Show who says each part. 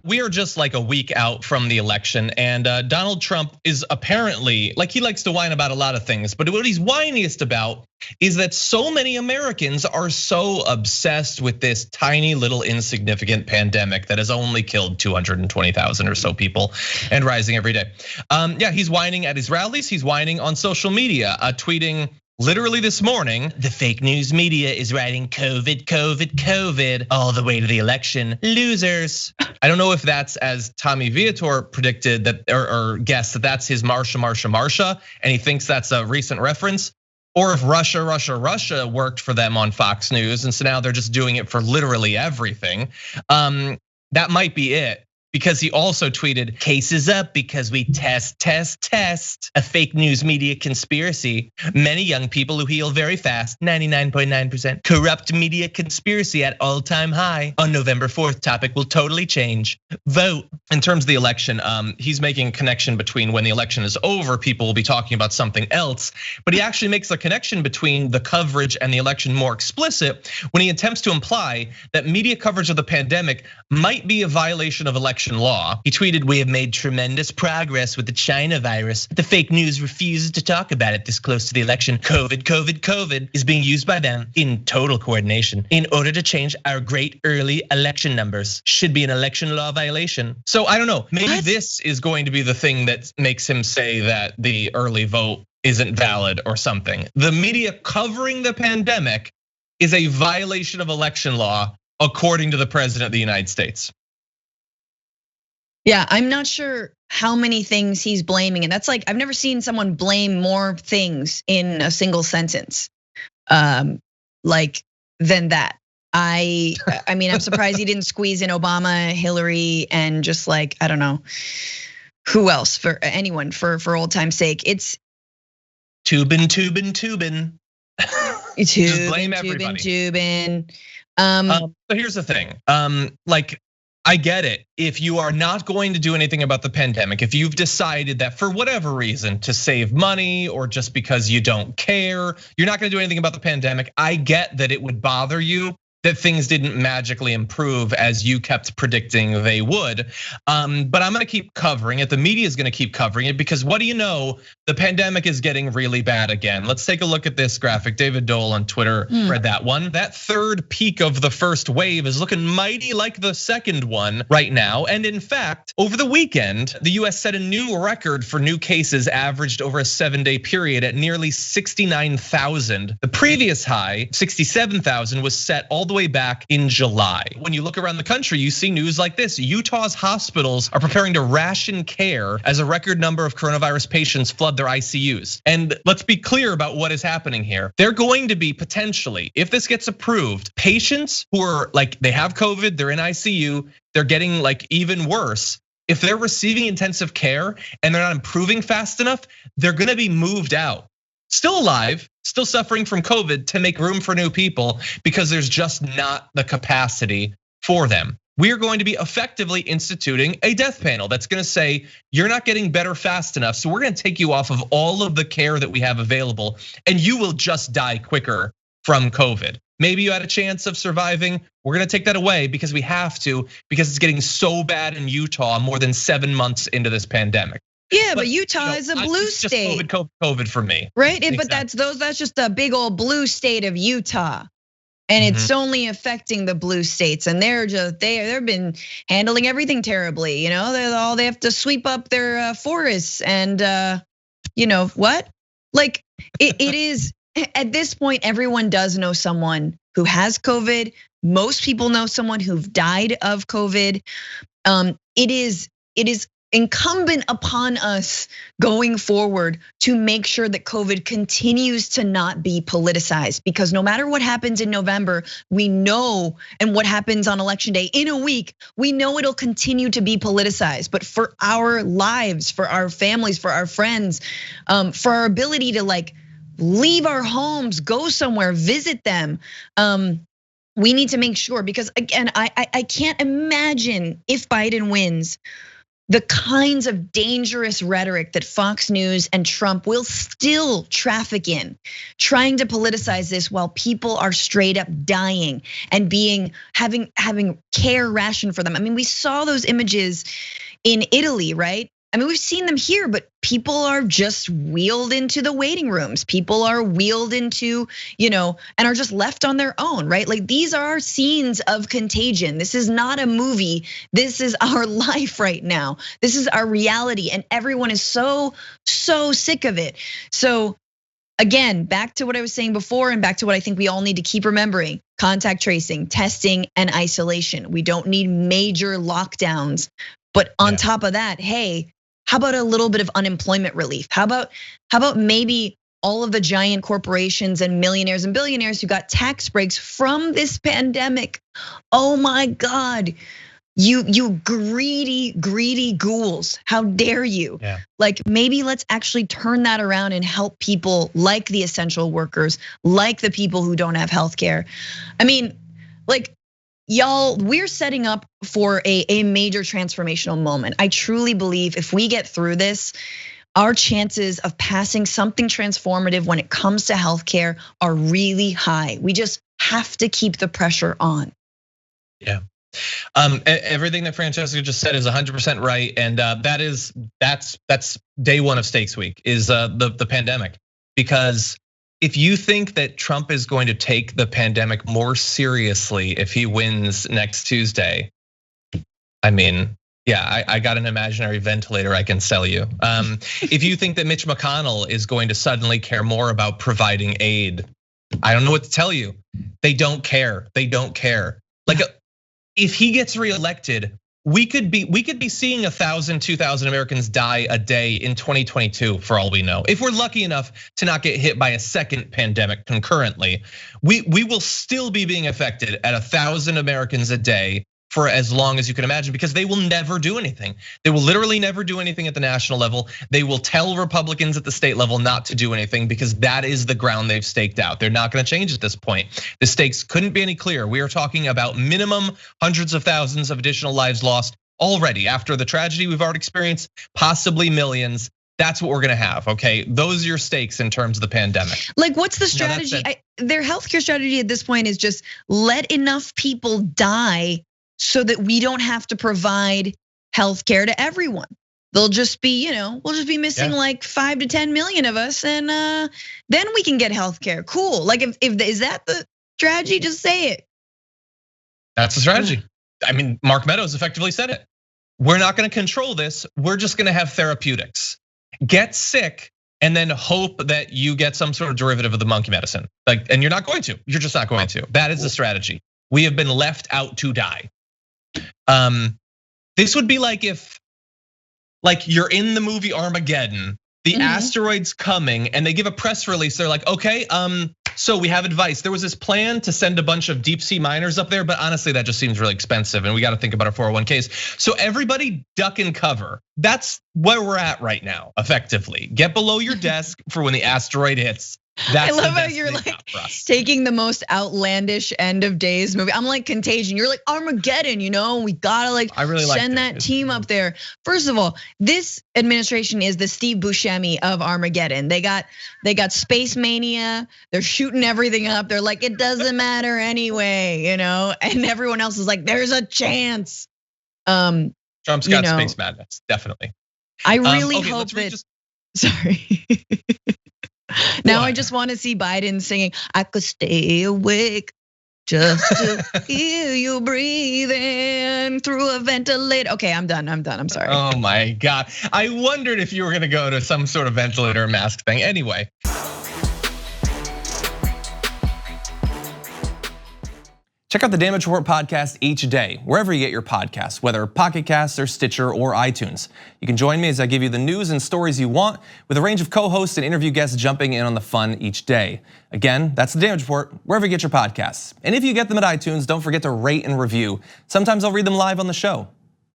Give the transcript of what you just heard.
Speaker 1: We are just like a week out from the election, and Donald Trump is apparently, like, he likes to whine about a lot of things, but what he's whiniest about is that so many Americans are so obsessed with this tiny little insignificant pandemic that has only killed 220,000 or so people and rising every day. Yeah, he's whining at his rallies, he's whining on social media, tweeting literally this morning, the fake news media is writing COVID, COVID, COVID all the way to the election. Losers. I don't know if that's, as Tommy Viator predicted that, or guessed that that's his Marsha, Marsha, Marsha, and he thinks that's a recent reference, or if Russia, Russia, Russia worked for them on Fox News, and so now they're just doing it for literally everything. That might be it. Because he also tweeted, cases up because we test. A fake news media conspiracy. Many young people who heal very fast, 99.9%. Corrupt media conspiracy at all-time high. On November 4th, topic will totally change. Vote. In terms of the election, he's making a connection between when the election is over, people will be talking about something else. But he actually makes a connection between the coverage and the election more explicit when he attempts to imply that media coverage of the pandemic might be a violation of election law. He tweeted, we have made tremendous progress with the China virus. The fake news refuses to talk about it this close to the election. COVID, COVID, COVID is being used by them in total coordination in order to change our great early election numbers. Should be an election law violation. So I don't know, maybe this is going to be the thing that makes him say that the early vote isn't valid or something. The media covering the pandemic is a violation of election law, according to the president of the United States.
Speaker 2: Yeah, I'm not sure how many things he's blaming, and that's like, I've never seen someone blame more things in a single sentence, like than that. I mean, I'm surprised he didn't squeeze in Obama, Hillary, and just like, I don't know, who else, for anyone, for old time's sake. It's
Speaker 1: Tubin.
Speaker 2: Just
Speaker 1: blame everybody.
Speaker 2: So
Speaker 1: here's the thing, like, I get it. If you are not going to do anything about the pandemic, if you've decided that for whatever reason to save money or just because you don't care, you're not gonna do anything about the pandemic. I get that it would bother you that things didn't magically improve as you kept predicting they would. But I'm gonna keep covering it. The media is gonna keep covering it because what do you know? The pandemic is getting really bad again. Let's take a look at this graphic. David Dole on Twitter read that one. That third peak of the first wave is looking mighty like the second one right now. And in fact, over the weekend, the US set a new record for new cases averaged over a 7-day period at nearly 69,000. The previous high, 67,000, was set all the way back in July. When you look around the country, you see news like this. Utah's hospitals are preparing to ration care as a record number of coronavirus patients flood their ICUs. And let's be clear about what is happening here. They're going to be potentially, if this gets approved, patients who are like, they have COVID, they're in ICU, they're getting like even worse. If they're receiving intensive care and they're not improving fast enough, they're gonna be moved out. Still alive, still suffering from COVID, to make room for new people because there's just not the capacity for them. We are going to be effectively instituting a death panel that's gonna say, you're not getting better fast enough, so we're gonna take you off of all of the care that we have available, and you will just die quicker from COVID. Maybe you had a chance of surviving. We're gonna take that away because we have to, because it's getting so bad in Utah more than 7 months into this pandemic.
Speaker 2: Yeah, but Utah is a blue state.
Speaker 1: Just COVID for me.
Speaker 2: Right, but that's just a big old blue state of Utah. And it's only affecting the blue states, and they've been handling everything terribly. You know, they have to sweep up their forests, and you know what? Like it is at this point, everyone does know someone who has COVID. Most people know someone who've died of COVID. It is incumbent upon us going forward to make sure that COVID continues to not be politicized, because no matter what happens in November, we know, and what happens on election day in a week, we know it'll continue to be politicized. But for our lives, for our families, for our friends, for our ability to like leave our homes, go somewhere, visit them, we need to make sure, because again, I can't imagine if Biden wins, the kinds of dangerous rhetoric that Fox News and Trump will still traffic in, trying to politicize this while people are straight up dying and having care rationed for them. I mean, we saw those images in Italy, right? I mean, we've seen them here, but people are just wheeled into the waiting rooms. People are wheeled into, and are just left on their own, right? Like, these are scenes of contagion. This is not a movie. This is our life right now. This is our reality, and everyone is so sick of it. So again, back to what I was saying before, and back to what I think we all need to keep remembering: contact tracing, testing, and isolation. We don't need major lockdowns. But on top of that, hey, how about a little bit of unemployment relief? How about maybe all of the giant corporations and millionaires and billionaires who got tax breaks from this pandemic? Oh my God, you greedy ghouls, how dare you?
Speaker 1: Yeah.
Speaker 2: Like, maybe let's actually turn that around and help people like the essential workers, like the people who don't have health care. I mean, like, y'all, we're setting up for a major transformational moment. I truly believe if we get through this, our chances of passing something transformative when it comes to healthcare are really high. We just have to keep the pressure on.
Speaker 1: Yeah. Everything that Francesca just said is 100% right, and that's day one of Stakes Week is the pandemic. Because if you think that Trump is going to take the pandemic more seriously if he wins next Tuesday, I mean, yeah, I got an imaginary ventilator I can sell you. If you think that Mitch McConnell is going to suddenly care more about providing aid, I don't know what to tell you. They don't care. They don't care. Like, if he gets reelected, we could be seeing 1,000, 2,000 Americans die a day in 2022 for all we know. If we're lucky enough to not get hit by a second pandemic concurrently, we will still be being affected at 1,000 Americans a day for as long as you can imagine, because they will never do anything. They will literally never do anything at the national level. They will tell Republicans at the state level not to do anything because that is the ground they've staked out. They're not gonna change at this point. The stakes couldn't be any clearer. We are talking about minimum hundreds of thousands of additional lives lost already after the tragedy we've already experienced, possibly millions. That's what we're gonna have, okay? Those are your stakes in terms of the pandemic.
Speaker 2: Like, what's the strategy? Their healthcare strategy at this point is just let enough people die so that we don't have to provide healthcare to everyone. They'll just be, we'll just be missing like 5 to 10 million of us, and then we can get healthcare. Cool. Like, if is that the strategy? Just say it.
Speaker 1: That's the strategy. I mean, Mark Meadows effectively said it. We're not gonna control this. We're just gonna have therapeutics. Get sick and then hope that you get some sort of derivative of the monkey medicine. Like, and you're not going to. You're just not going to. That is the strategy. We have been left out to die. This would be like if, like, you're in the movie Armageddon, the asteroid's coming, and they give a press release. They're like, okay, so we have advice. There was this plan to send a bunch of deep sea miners up there, but honestly, that just seems really expensive, and we got to think about our 401ks. So everybody duck and cover. That's where we're at right now, effectively. Get below your desk for when the asteroid hits. That's
Speaker 2: I love how you're like taking the most outlandish end of days movie. I'm like Contagion. You're like Armageddon, we gotta like send that team up there. First of all, this administration is the Steve Buscemi of Armageddon. They got space mania. They're shooting everything up. They're like, it doesn't matter anyway, and everyone else is like, there's a chance.
Speaker 1: Trump's got space madness, definitely.
Speaker 2: I really hope that. Sorry. Now I just want to see Biden singing, I could stay awake just to hear you breathing through a ventilator. Okay, I'm done, I'm sorry.
Speaker 1: Oh my God, I wondered if you were gonna go to some sort of ventilator mask thing. Anyway. Check out the Damage Report podcast each day, wherever you get your podcasts, whether Pocket Casts or Stitcher or iTunes. You can join me as I give you the news and stories you want, with a range of co-hosts and interview guests jumping in on the fun each day. Again, that's the Damage Report, wherever you get your podcasts. And if you get them at iTunes, don't forget to rate and review. Sometimes I'll read them live on the show.